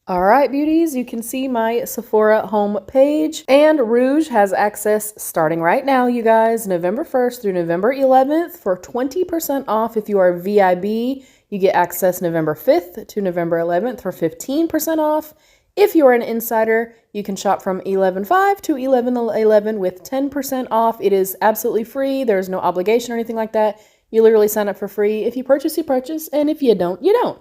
All right, beauties, you can see my Sephora home page, and Rouge has access starting right now, you guys, November 1st through November 11th for 20% off. If you are VIB, you get access November 5th to November 11th for 15% off. If you're an insider, you can shop from 11/5 to 11/11 with 10% off. It is absolutely free. There's no obligation or anything like that. You literally sign up for free. If you purchase, you purchase, and if you don't, you don't.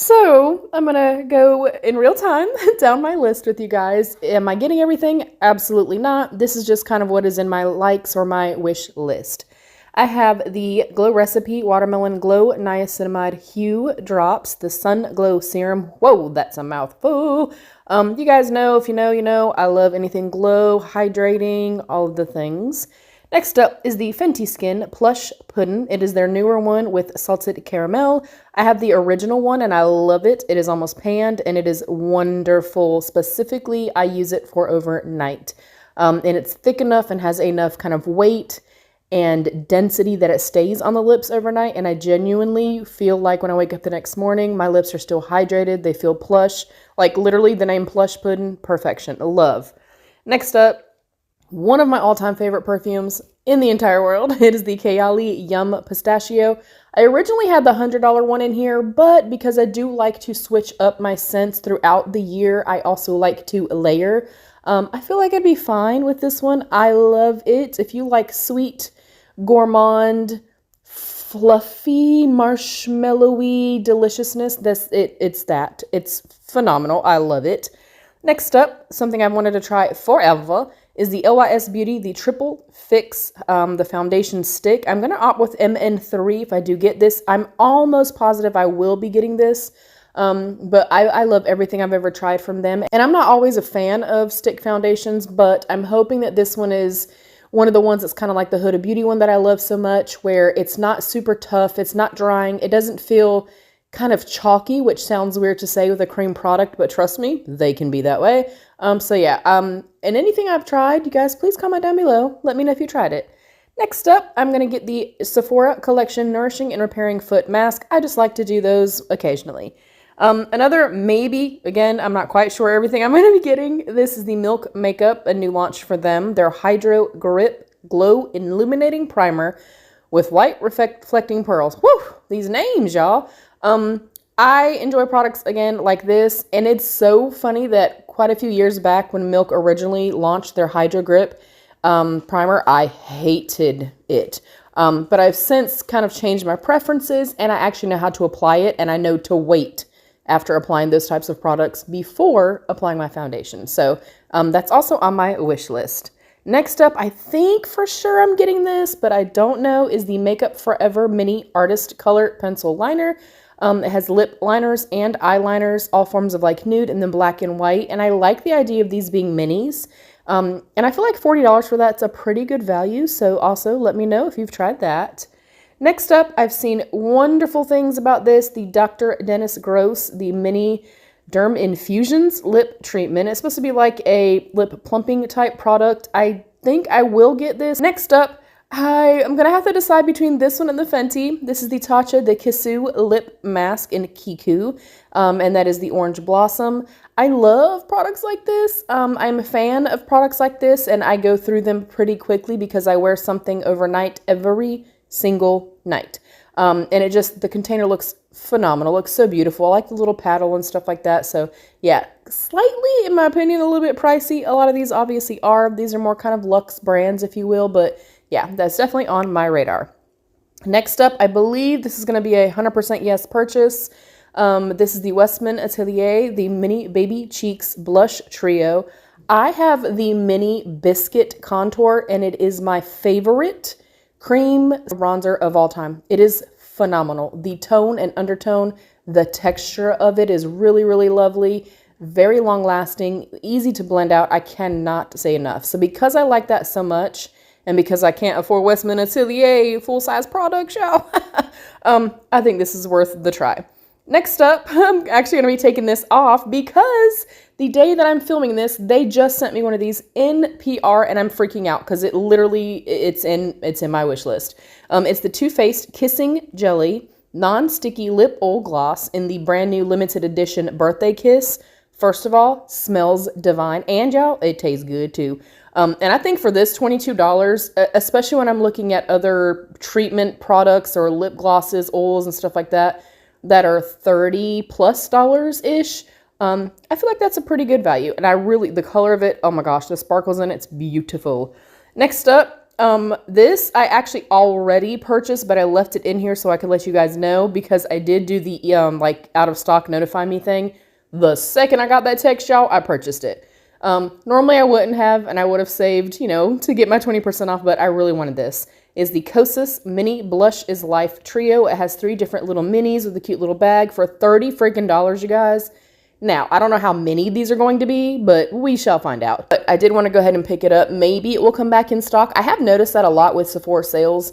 So I'm gonna go in real time down my list with you guys. Am I getting everything? Absolutely not. This is just kind of what is in my likes or my wish list. I have the Glow Recipe Watermelon Glow Niacinamide Hue Drops, the Sun Glow Serum. Whoa, that's a mouthful. You guys know, if you know, you know, I love anything glow, hydrating, all of the things. Next up is the Fenty Skin Plush Pudding. It is their newer one with salted caramel. I have the original one and I love it. It is almost panned and it is wonderful. Specifically, I use it for overnight. And it's thick enough and has enough kind of weight and density that it stays on the lips overnight. And I genuinely feel like when I wake up the next morning, my lips are still hydrated. They feel plush. Like literally the name Plush Pudding, perfection. Love. Next up, one of my all-time favorite perfumes in the entire world. It is the Kayali Yum Pistachio. I originally had the $100 one in here, but because I do like to switch up my scents throughout the year, I also like to layer. I feel like I'd be fine with this one. I love it. If you like sweet, gourmand, fluffy, marshmallowy deliciousness, it's that. It's phenomenal. I love it. Next up, something I've wanted to try forever is the LYS Beauty, the Triple Fix, the foundation stick. I'm going to opt with MN3 if I do get this. I'm almost positive I will be getting this, but I love everything I've ever tried from them. And I'm not always a fan of stick foundations, but I'm hoping that this one is one of the ones that's kind of like the Huda Beauty one that I love so much, where it's not super tough, it's not drying, it doesn't feel kind of chalky, which sounds weird to say with a cream product, but trust me, they can be that way. So yeah, and anything I've tried, you guys, please comment down below. Let me know if you tried it. Next up, I'm going to get the Sephora Collection Nourishing and Repairing Foot Mask. I just like to do those occasionally. Another maybe, again, I'm not quite sure everything I'm going to be getting. This is the Milk Makeup, a new launch for them. Their Hydro Grip Glow Illuminating Primer with light reflecting pearls. Woo! These names, y'all. I enjoy products, again, like this, and it's so funny that quite a few years back when Milk originally launched their Hydro Grip primer, I hated it. But I've since kind of changed my preferences, and I actually know how to apply it, and I know to wait after applying those types of products before applying my foundation. So that's also on my wish list. Next up, I think for sure I'm getting this, but I don't know, is the Makeup Forever Mini Artist Color Pencil Liner. It has lip liners and eyeliners, all forms of like nude and then black and white. And I like the idea of these being minis. And I feel like $40 for that's a pretty good value. So also let me know if you've tried that. Next up, I've seen wonderful things about this. The Dr. Dennis Gross, the Mini Derm Infusions Lip Treatment. It's supposed to be like a lip plumping type product. I think I will get this. Next up, I am going to have to decide between this one and the Fenty. This is the Tatcha de Kissu Lip Mask in Kiku, and that is the Orange Blossom. I love products like this. I'm a fan of products like this, and I go through them pretty quickly because I wear something overnight every single night. And it just, the container looks phenomenal, looks so beautiful. I like the little paddle and stuff like that. So yeah, slightly, in my opinion, a little bit pricey. A lot of these obviously are. These are more kind of luxe brands, if you will, but yeah, that's definitely on my radar. Next up, I believe this is going to be a 100% yes purchase. This is the Westman Atelier, the Mini Baby Cheeks Blush Trio. I have the Mini Biscuit Contour, and it is my favorite cream bronzer of all time. It is phenomenal. The tone and undertone, the texture of it is really, really lovely. Very long lasting, easy to blend out. I cannot say enough. So because I like that so much, and because I can't afford Westman Atelier full-size products, y'all, I think this is worth the try. Next up, I'm actually going to be taking this off because the day that I'm filming this, they just sent me one of these in PR, and I'm freaking out because it literally, it's in my wish list. It's the Too Faced Kissing Jelly Non-Sticky Lip Oil Gloss in the brand new limited edition Birthday Kiss. First of all, smells divine, and y'all, it tastes good too. And I think for this $22, especially when I'm looking at other treatment products or lip glosses, oils, and stuff like that, that are $30+ ish, I feel like that's a pretty good value. And I really, the color of it, oh my gosh, the sparkles in it's beautiful. Next up, this I actually already purchased, but I left it in here so I could let you guys know because I did do the like out of stock notify me thing. The second I got that text, y'all, I purchased it. Normally I wouldn't have, and I would have saved, you know, to get my 20% off, but I really wanted this. Is the Kosas Mini Blush is Life Trio. It has 3 different little minis with a cute little bag for $30 freaking, you guys. Now, I don't know how many these are going to be, but we shall find out. But I did want to go ahead and pick it up. Maybe it will come back in stock. I have noticed that a lot with Sephora sales.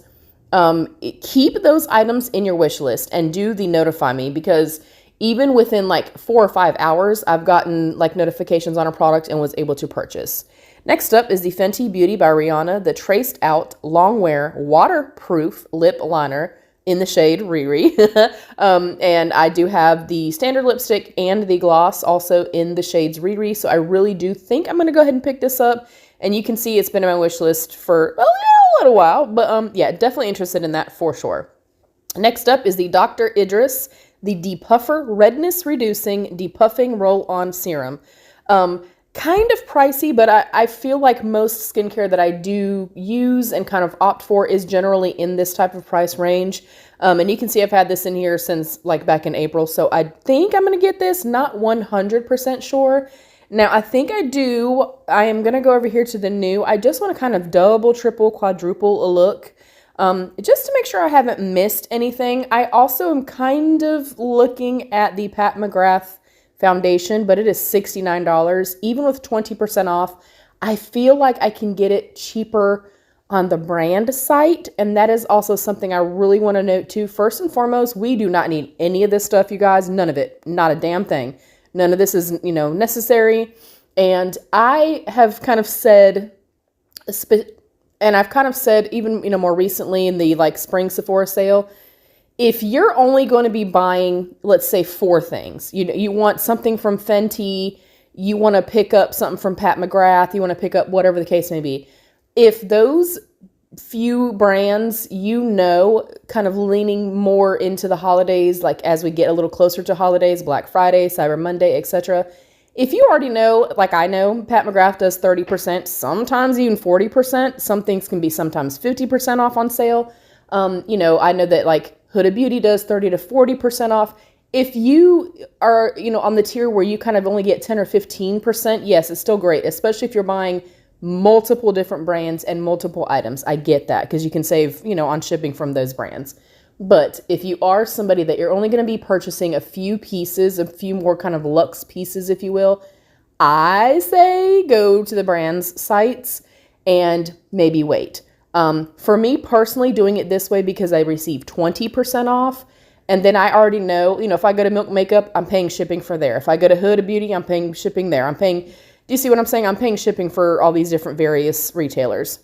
Keep those items in your wish list and do the notify me, because even within like 4 or 5 hours, I've gotten like notifications on a product and was able to purchase. Next up is the Fenty Beauty by Rihanna, the Traced Out Long Wear Waterproof Lip Liner in the shade Riri. And I do have the standard lipstick and the gloss also in the shades Riri. So I really do think I'm going to go ahead and pick this up. And you can see it's been on my wish list for a little while. But yeah, definitely interested in that for sure. Next up is the Dr. Idris, the Depuffer Redness Reducing Depuffing Roll-On Serum. Kind of pricey, but I feel like most skincare that I do use and kind of opt for is generally in this type of price range. And you can see I've had this in here since like back in April. So I think I'm going to get this, not 100% sure. Now I think I do. I am going to go over here to the new. I just want to kind of double, triple, quadruple a look. Just to make sure I haven't missed anything. I also am kind of looking at the Pat McGrath foundation, but it is $69. Even with 20% off, I feel like I can get it cheaper on the brand site. And that is also something I really want to note too. First and foremost, we do not need any of this stuff, you guys. None of it. Not a damn thing. None of this is, you know, necessary. And I have kind of said, even, you know, more recently in the like spring Sephora sale, if you're only going to be buying, let's say 4 things, you want something from Fenty, you want to pick up something from Pat McGrath, you want to pick up whatever the case may be. If those few brands, you know, kind of leaning more into the holidays, like as we get a little closer to holidays, Black Friday, Cyber Monday, etc. If you already know, like I know, Pat McGrath does 30%, sometimes even 40%. Some things can be sometimes 50% off on sale. You know, I know that like Huda Beauty does 30 to 40% off. If you are, you know, on the tier where you kind of only get 10 or 15%, yes, it's still great, especially if you're buying multiple different brands and multiple items. I get that because you can save, you know, on shipping from those brands. But if you are somebody that you're only going to be purchasing a few pieces, a few more kind of luxe pieces, if you will, I say go to the brand's sites and maybe wait. For me personally, doing it this way because I receive 20% off, and then I already know, you know, if I go to Milk Makeup, I'm paying shipping for there. If I go to Huda Beauty, I'm paying shipping there. Do you see what I'm saying? I'm paying shipping for all these different various retailers.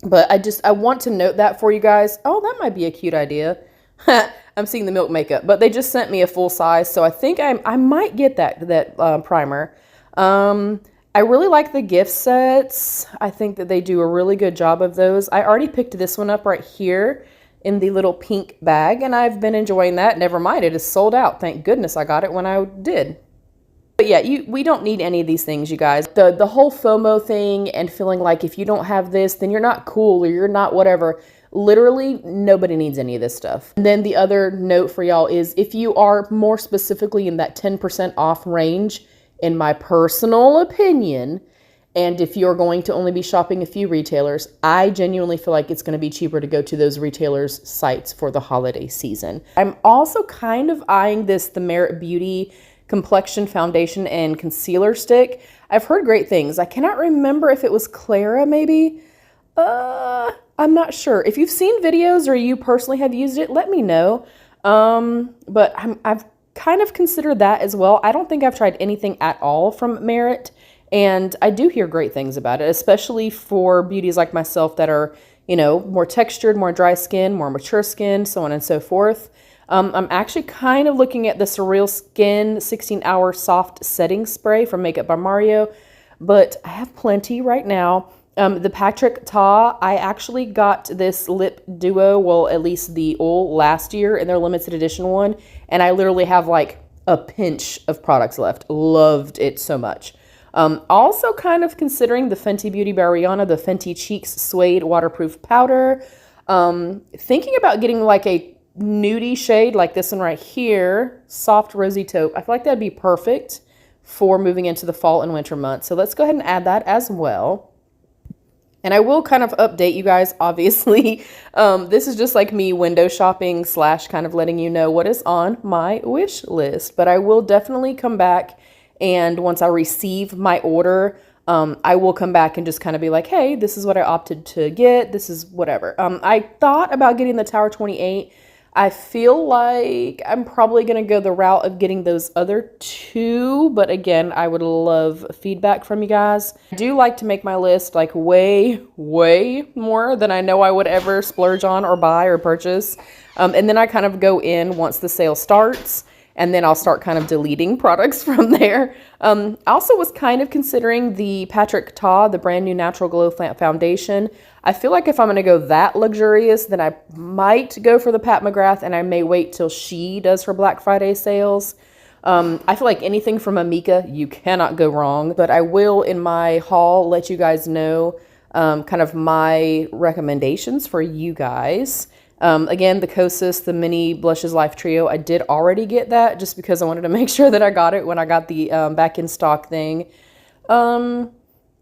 But I want to note that for you guys. Oh, that might be a cute idea. I'm seeing the Milk Makeup, but they just sent me a full size, so I think I might get that primer. I really like the gift sets. I think that they do a really good job of those. I already picked this one up right here in the little pink bag, and I've been enjoying that. Never mind, it is sold out. Thank goodness I got it when I did. But yeah, we don't need any of these things, you guys. The whole FOMO thing and feeling like if you don't have this, then you're not cool or you're not whatever. Literally, nobody needs any of this stuff. And then the other note for y'all is if you are more specifically in that 10% off range, in my personal opinion, and if you're going to only be shopping a few retailers, I genuinely feel like it's going to be cheaper to go to those retailers' sites for the holiday season. I'm also kind of eyeing the Merit Beauty Complexion Foundation and Concealer Stick. I've heard great things. I cannot remember if it was Clara, maybe. I'm not sure. If you've seen videos or you personally have used it, let me know. But I've kind of considered that as well. I don't think I've tried anything at all from Merit, and I do hear great things about it, especially for beauties like myself that are, you know, more textured, more dry skin, more mature skin, so on and so forth. I'm actually kind of looking at the Surreal Skin 16-hour soft setting spray from Makeup by Mario, but I have plenty right now. The Patrick Ta, I actually got this lip duo, well, at least the oil last year in their limited edition one, and I literally have like a pinch of products left. Loved it so much. Also kind of considering the Fenty Beauty by Rihanna, the Fenty Cheeks Suede Waterproof Powder. Thinking about getting like a nudie shade like this one right here, soft rosy taupe. I feel like that'd be perfect for moving into the fall and winter months. So let's go ahead and add that as well. And I will kind of update you guys, obviously. This is just like me window shopping / kind of letting you know what is on my wish list. But I will definitely come back, and once I receive my order, I will come back and just kind of be like, hey, this is what I opted to get. This is whatever. I thought about getting the Tower 28. I feel like I'm probably going to go the route of getting those other two. But again, I would love feedback from you guys. I do like to make my list like way more than I know I would ever splurge on or buy or purchase. And then I kind of go in once the sale starts. And then I'll start kind of deleting products from there. I also was kind of considering the Patrick Ta, the brand new Natural Glow Foundation. I feel like if I'm going to go that luxurious, then I might go for the Pat McGrath, and I may wait till she does her Black Friday sales. I feel like anything from Amika, you cannot go wrong. But I will, in my haul, let you guys know kind of my recommendations for you guys. Again, the Kosas, the Mini Blushes Life Trio, I did already get that just because I wanted to make sure that I got it when I got the back in stock thing.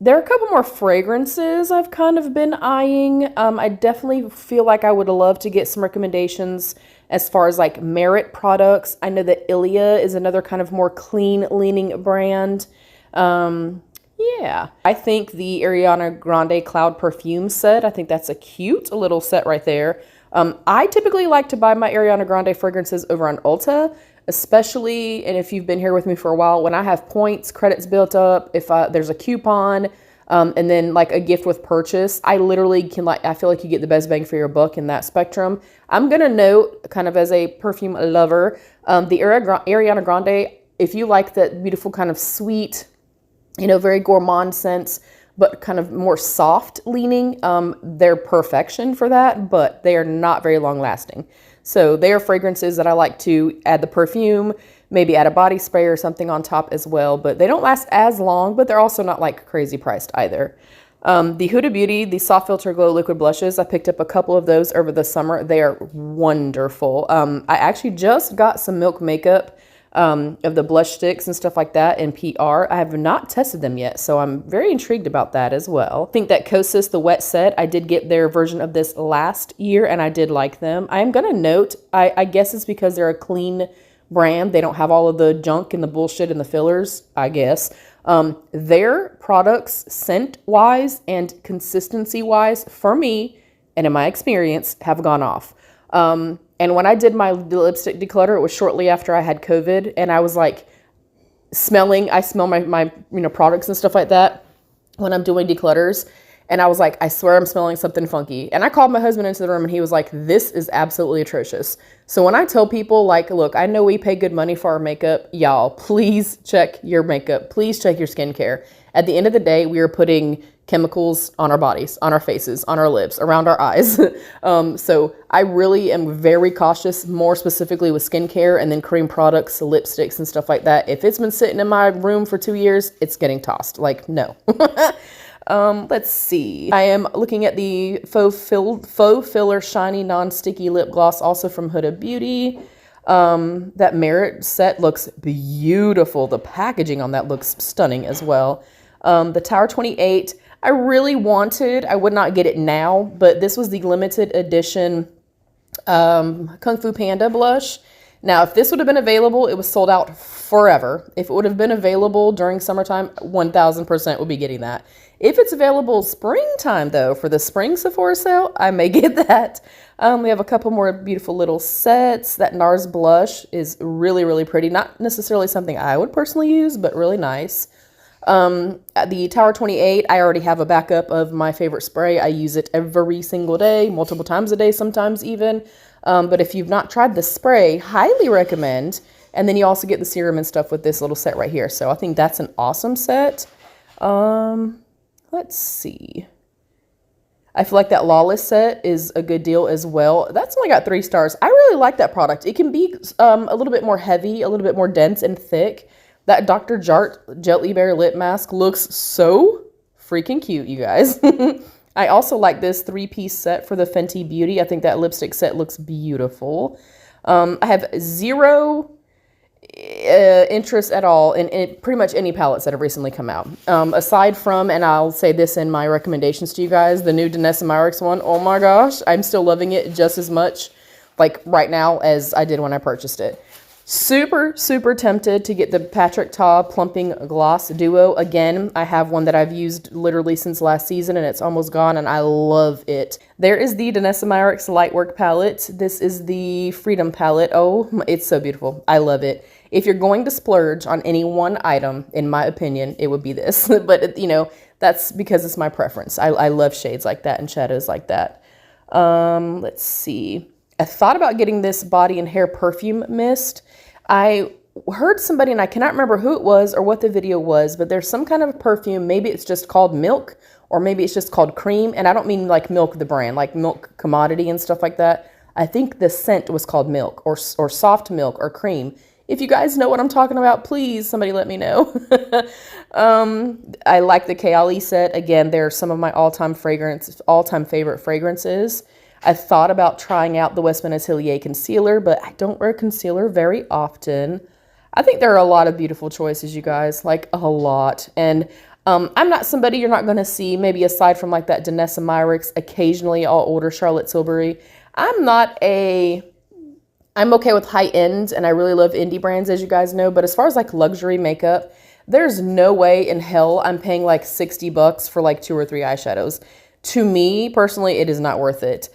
There are a couple more fragrances I've kind of been eyeing. I definitely feel like I would love to get some recommendations as far as like Merit products. I know that Ilia is another kind of more clean leaning brand. Yeah, I think the Ariana Grande Cloud Perfume set, I think that's a cute little set right there. I typically like to buy my Ariana Grande fragrances over on Ulta, especially, and if you've been here with me for a while, when I have points, credits built up, if there's a coupon, and then like a gift with purchase, I literally can I feel like you get the best bang for your buck in that spectrum. I'm going to note, kind of as a perfume lover, the Ariana Grande, if you like that beautiful kind of sweet, you know, very gourmand scents, but kind of more soft leaning, they're perfection for that, but they are not very long lasting. So they are fragrances that I like to add the perfume, maybe add a body spray or something on top as well, but they don't last as long, but they're also not like crazy priced either. The Huda Beauty, the Soft Filter Glow Liquid Blushes, I picked up a couple of those over the summer. They are wonderful. I actually just got some Milk Makeup of the blush sticks and stuff like that in PR. I have not tested them yet, so I'm very intrigued about that as well. I think that Kosas, the wet set, I did get their version of this last year and I did like them. I am going to note, I guess it's because they're a clean brand. They don't have all of the junk and the bullshit and the fillers, I guess. Their products, scent-wise and consistency-wise, for me, and in my experience, have gone off. And when I did my lipstick declutter, it was shortly after I had COVID, and I was like I smell my products and stuff like that when I'm doing declutters. And I was like, I swear I'm smelling something funky. And I called my husband into the room and he was like, this is absolutely atrocious. So when I tell people like, look, I know we pay good money for our makeup. Y'all, please check your makeup. Please check your skincare. At the end of the day, we are putting chemicals on our bodies, on our faces, on our lips, around our eyes. So I really am very cautious, more specifically with skincare and then cream products, lipsticks and stuff like that. If it's been sitting in my room for 2 years, it's getting tossed. Like, no. Let's see. I am looking at the Faux Filler Shiny Non-Sticky Lip Gloss, also from Huda Beauty. That Merit set looks beautiful. The packaging on that looks stunning as well. The Tower 28, I really wanted, I would not get it now, but this was the limited edition Kung Fu Panda blush. Now, if this would have been available, it was sold out forever. If it would have been available during summertime, 1000% would be getting that. If it's available springtime, though, for the spring Sephora sale, I may get that. We have a couple more beautiful little sets. That NARS blush is really, really pretty. Not necessarily something I would personally use, but really nice. At the Tower 28, I already have a backup of my favorite spray. I use it every single day, multiple times a day, sometimes even. But if you've not tried the spray, highly recommend. And then you also get the serum and stuff with this little set right here. So I think that's an awesome set. Let's see. I feel like that Lawless set is a good deal as well. That's only got 3 stars. I really like that product. It can be a little bit more heavy, a little bit more dense and thick. That Dr. Jart Gently Bare Lip Mask looks so freaking cute, you guys. I also like this 3-piece set for the Fenty Beauty. I think that lipstick set looks beautiful. I have zero interest at all in pretty much any palettes that have recently come out. Aside from, and I'll say this in my recommendations to you guys, the new Danessa Myricks one. Oh my gosh, I'm still loving it just as much like right now as I did when I purchased it. Super, super tempted to get the Patrick Ta Plumping Gloss Duo. Again, I have one that I've used literally since last season and it's almost gone and I love it. There is the Danessa Myricks Lightwork palette. This is the Freedom palette. Oh, it's so beautiful. I love it. If you're going to splurge on any one item, in my opinion, it would be this. But, you know, that's because it's my preference. I love shades like that and shadows like that. Let's see. I thought about getting this body and hair perfume mist. I heard somebody, and I cannot remember who it was or what the video was, but there's some kind of perfume. Maybe it's just called Milk, or maybe it's just called Cream. And I don't mean like Milk the brand, like Milk commodity and stuff like that. I think the scent was called Milk or Soft Milk or Cream. If you guys know what I'm talking about, please, somebody let me know. I like the KLARITY set. Again, they're some of my all-time favorite fragrances. I thought about trying out the Westman Atelier concealer, but I don't wear concealer very often. I think there are a lot of beautiful choices, you guys, like a lot. And I'm not somebody you're not going to see, maybe aside from like that Danessa Myricks, occasionally I'll order Charlotte Tilbury. I'm okay with high end and I really love indie brands, as you guys know. But as far as like luxury makeup, there's no way in hell I'm paying like $60 for like 2 or 3 eyeshadows. To me, personally, it is not worth it.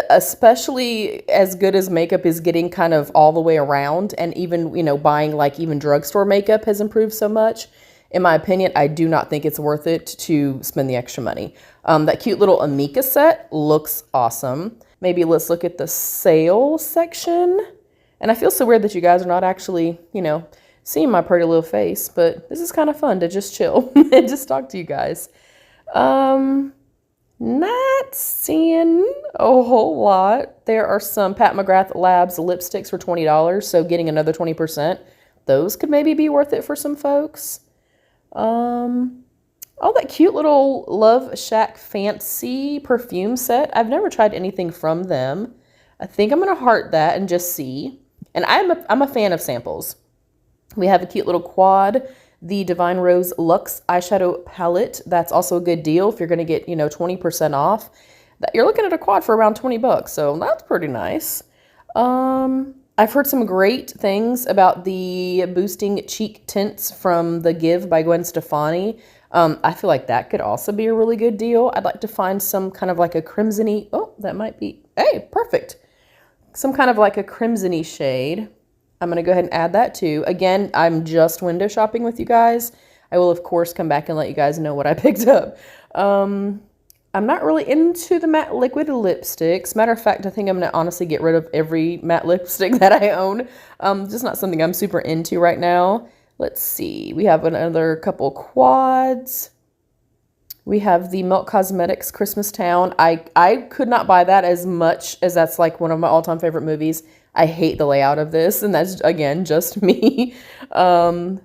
Especially as good as makeup is getting kind of all the way around, and even, you know, buying like even drugstore makeup has improved so much. In my opinion, I do not think it's worth it to spend the extra money. That cute little Amika set looks awesome. Maybe let's look at the sale section. And I feel so weird that you guys are not actually, you know, seeing my pretty little face, but this is kind of fun to just chill and just talk to you guys. Not seeing a whole lot. There are some Pat McGrath Labs lipsticks for $20, so getting another 20%. Those could maybe be worth it for some folks. Oh, that cute little Love Shack Fancy perfume set. I've never tried anything from them. I think I'm going to heart that and just see. And I'm a fan of samples. We have a cute little quad, the Divine Rose Luxe eyeshadow palette. That's also a good deal if you're going to get, you know, 20% off. You're looking at a quad for around $20, so that's pretty nice. I've heard some great things about the boosting cheek tints from The Give by Gwen Stefani. I feel like that could also be a really good deal. I'd like to find some kind of like a crimson-y, oh, that might be, hey, perfect. Some kind of like a crimson-y shade. I'm going to go ahead and add that too. Again, I'm just window shopping with you guys. I will, of course, come back and let you guys know what I picked up. I'm not really into the matte liquid lipsticks. Matter of fact, I think I'm going to honestly get rid of every matte lipstick that I own. Just not something I'm super into right now. Let's see. We have another couple quads. We have the Milk Cosmetics Christmas Town. I could not buy that as much as that's like one of my all-time favorite movies. I hate the layout of this, and that's, again, just me.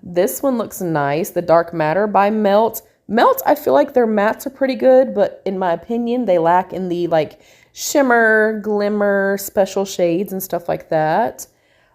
This one looks nice. The Dark Matter by Melt. Melt, I feel like their mattes are pretty good, but in my opinion, they lack in the like shimmer, glimmer, special shades and stuff like that.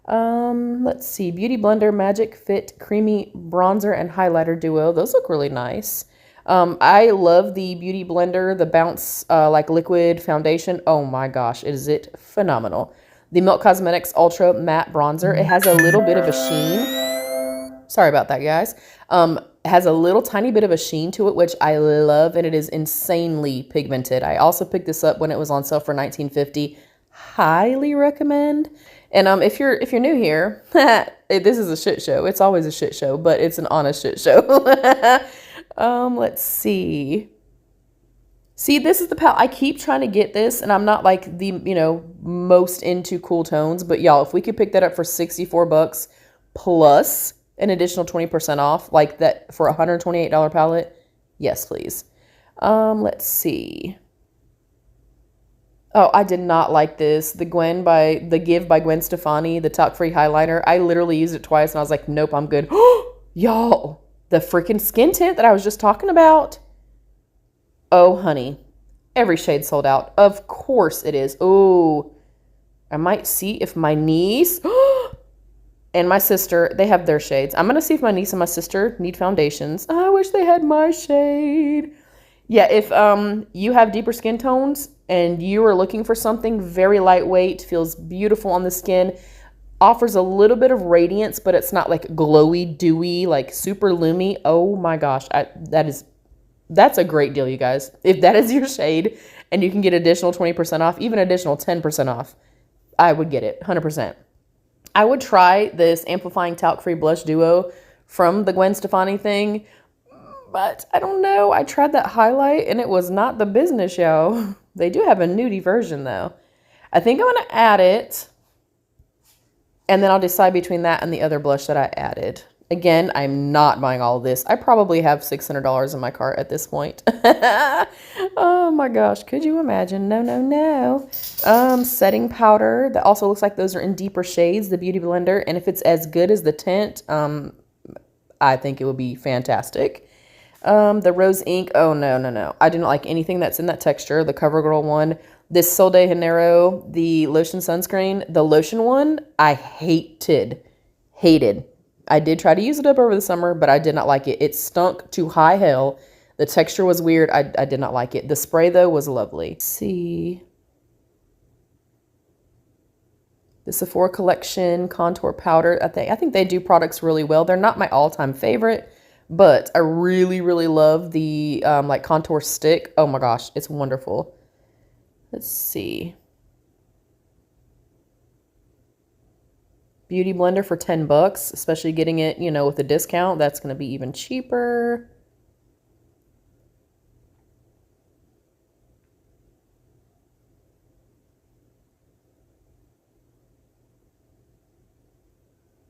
Let's see. Beauty Blender Magic Fit Creamy Bronzer and Highlighter Duo. Those look really nice. I love the Beauty Blender, the Bounce like liquid foundation. Oh my gosh, is it phenomenal. The Milk Cosmetics Ultra Matte Bronzer. It has a little bit of a sheen. Sorry about that, guys. It has a little tiny bit of a sheen to it, which I love, and it is insanely pigmented. I also picked this up when it was on sale for $19.50. Highly recommend. And if you're new here, this is a shit show. It's always a shit show, but it's an honest shit show. Let's see. See, this is the palette. I keep trying to get this, and I'm not like the, you know, most into cool tones, but y'all, if we could pick that up for 64 bucks plus an additional 20% off, like that for a $128 palette, yes, please. Let's see. Oh, I did not like this. The Give by Gwen Stefani, the talc-free highlighter. I literally used it twice, and I was like, nope, I'm good. Y'all, the freaking skin tint that I was just talking about. Oh, honey, every shade sold out. Of course it is. Oh, I might see if my niece and my sister, they have their shades. I'm going to see if my niece and my sister need foundations. I wish they had my shade. Yeah, if you have deeper skin tones and you are looking for something very lightweight, feels beautiful on the skin, offers a little bit of radiance, but it's not like glowy, dewy, like super loomy. Oh my gosh, that's a great deal, you guys. If that is your shade and you can get additional 20% off, even additional 10% off, I would get it, 100%. I would try this Amplifying Talc-Free Blush Duo from the Gwen Stefani thing, but I don't know. I tried that highlight and it was not the business, yo. They do have a nudie version, though. I think I'm going to add it, and then I'll decide between that and the other blush that I added. Again, I'm not buying all of this. I probably have $600 in my cart at this point. Oh my gosh, could you imagine? No, no, no. Setting powder. That also looks like those are in deeper shades, the Beauty Blender. And if it's as good as the tint, I think it would be fantastic. The Rose Ink. Oh, no, no, no. I do not like anything that's in that texture. The CoverGirl one. This Sol de Janeiro, the lotion sunscreen. The lotion one, I hated. I did try to use it up over the summer, but I did not like it. It stunk to high hell. The texture was weird. I did not like it. The spray, though, was lovely. Let's see. The Sephora Collection Contour Powder. I think they do products really well. They're not my all-time favorite, but I really, really love the like contour stick. Oh my gosh, it's wonderful. Let's see. Beauty Blender for 10 bucks, especially getting it, you know, with a discount. That's going to be even cheaper.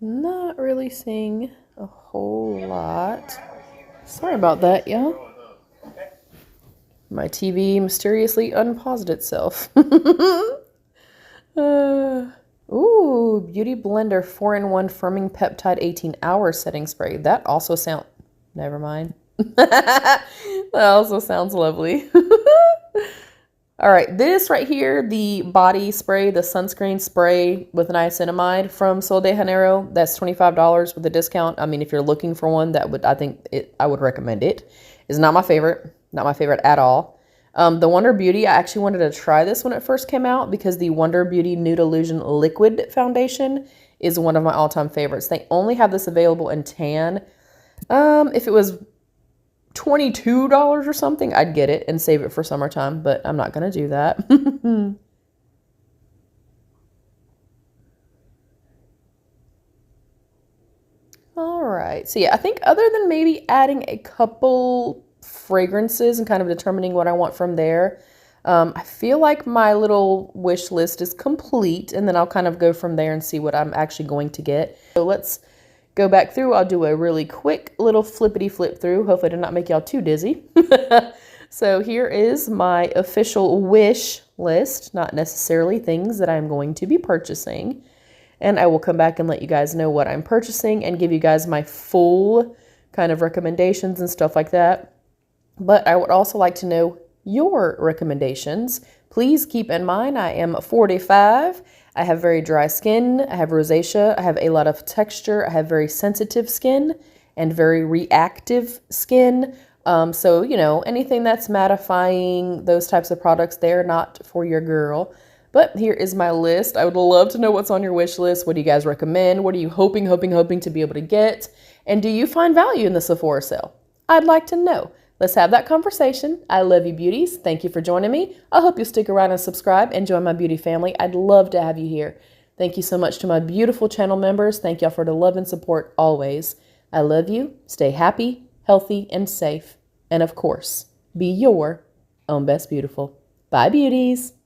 Not really seeing a whole lot. Sorry about that, y'all. My TV mysteriously unpaused itself. Ooh, Beauty Blender 4-in-1 Firming Peptide 18-hour setting spray. That also sounds... Never mind. That also sounds lovely. All right, this right here, the body spray, the sunscreen spray with niacinamide from Sol de Janeiro, that's $25 with a discount. I mean, if you're looking for one, I would recommend it. It's not my favorite at all. The Wonder Beauty, I actually wanted to try this when it first came out because the Wonder Beauty Nude Illusion Liquid Foundation is one of my all-time favorites. They only have this available in tan. If it was $22 or something, I'd get it and save it for summertime, but I'm not going to do that. All right. So yeah, I think other than maybe adding a couple fragrances and kind of determining what I want from there, I feel like my little wish list is complete, and then I'll kind of go from there and see what I'm actually going to get. So let's go back through. I'll do a really quick little flippity flip through. Hopefully I did not make y'all too dizzy. So here is my official wish list, not necessarily things that I'm going to be purchasing. And I will come back and let you guys know what I'm purchasing and give you guys my full kind of recommendations and stuff like that. But I would also like to know your recommendations. Please keep in mind I am 45. I have very dry skin. I have rosacea. I have a lot of texture. I have very sensitive skin and very reactive skin. So, you know, anything that's mattifying, those types of products, they're not for your girl. But here is my list. I would love to know what's on your wish list. What do you guys recommend? What are you hoping to be able to get? And do you find value in the Sephora sale? I'd like to know. Let's have that conversation. I love you, beauties. Thank you for joining me. I hope you stick around and subscribe and join my beauty family. I'd love to have you here. Thank you so much to my beautiful channel members. Thank y'all for the love and support always. I love you. Stay happy, healthy, and safe. And of course, be your Own Best Beautiful. Bye, beauties.